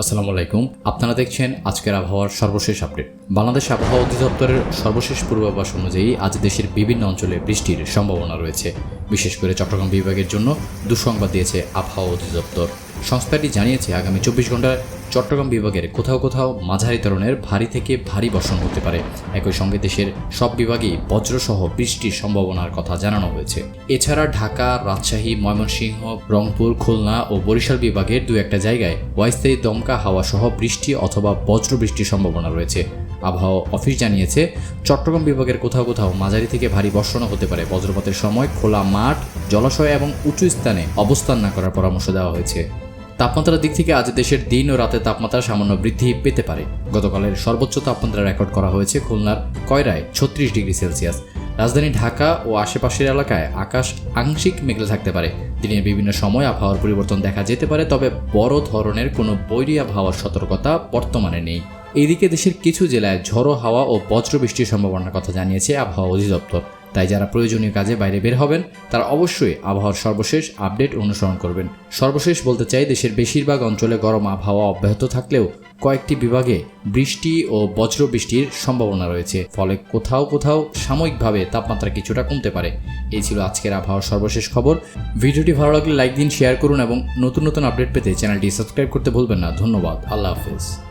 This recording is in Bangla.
আসসালামু আলাইকুম। আপনারা দেখছেন আজকের আবহাওয়ার সর্বশেষ আপডেট। বাংলাদেশ আবহাওয়া অধিদপ্তরের সর্বশেষ পূর্বাভাস অনুযায়ী আজ দেশের বিভিন্ন অঞ্চলে বৃষ্টির সম্ভাবনা রয়েছে। বিশেষ করে চট্টগ্রাম বিভাগের জন্য দুঃসংবাদ দিয়েছে আবহাওয়া অধিদপ্তর। সংস্থাটি জানিয়েছে আগামী 24 ঘন্টায় চট্টগ্রাম বিভাগের কোথাও কোথাও মাঝারি ধরনের ভারী থেকে ভারী বর্ষণ হতে পারে। একই সঙ্গে দেশের সব বিভাগেই বজ্রসহ বৃষ্টির সম্ভাবনার কথা জানানো হয়েছে। এছাড়া ঢাকা, রাজশাহী, ময়মনসিংহ, রংপুর, খুলনা ও বরিশাল বিভাগের দু একটা জায়গায় অস্থায়ী দমকা হাওয়া সহ বৃষ্টি অথবা বজ্র বৃষ্টির সম্ভাবনা রয়েছে। আবহাওয়া অফিস জানিয়েছে চট্টগ্রাম বিভাগের কোথাও কোথাও মাঝারি থেকে ভারী বর্ষণও হতে পারে। বজ্রপাতের সময় খোলা মাঠ, জলাশয় এবং উঁচু স্থানে অবস্থান না করার পরামর্শ দেওয়া হয়েছে। তাপমাত্রার দিক থেকে আজ দেশের দিন ও রাতে তাপমাত্রা সামান্য বৃদ্ধি পেতে পারে। গতকালের সর্বোচ্চ তাপমাত্রা রেকর্ড করা হয়েছে খুলনার কয়রায় 36 ডিগ্রি সেলসিয়াস। রাজধানী ঢাকা ও আশেপাশের এলাকায় আকাশ আংশিক মেঘলা থাকতে পারে। দিনের বিভিন্ন সময় আবহাওয়ার পরিবর্তন দেখা যেতে পারে, তবে বড় ধরনের কোনো বৈরী আবহাওয়ার সতর্কতা বর্তমানে নেই। এদিকে দেশের কিছু জেলায় ঝড়ো হাওয়া ও বজ্র বৃষ্টির সম্ভাবনার কথা জানিয়েছে আবহাওয়া অধিদপ্তর। তাই যারা প্রয়োজনীয় কাজে বাইরে বের হবেন তারা অবশ্যই আবহাওয়ার সর্বশেষ আপডেট অনুসরণ করবেন। সর্বশেষ বলতে চাই, দেশের বেশিরভাগ অঞ্চলে গরম আবহাওয়া অব্যাহত থাকলেও কয়েকটি বিভাগে বৃষ্টি ও বজ্র বৃষ্টির সম্ভাবনা রয়েছে। ফলে কোথাও কোথাও সাময়িকভাবে তাপমাত্রা কিছুটা কমতে পারে। এই ছিল আজকের আবহাওয়ার সর্বশেষ খবর। ভিডিওটি ভালো লাগলে লাইক দিন, শেয়ার করুন এবং নতুন নতুন আপডেট পেতে চ্যানেলটি সাবস্ক্রাইব করতে ভুলবেন না। ধন্যবাদ। আল্লাহ হাফেজ।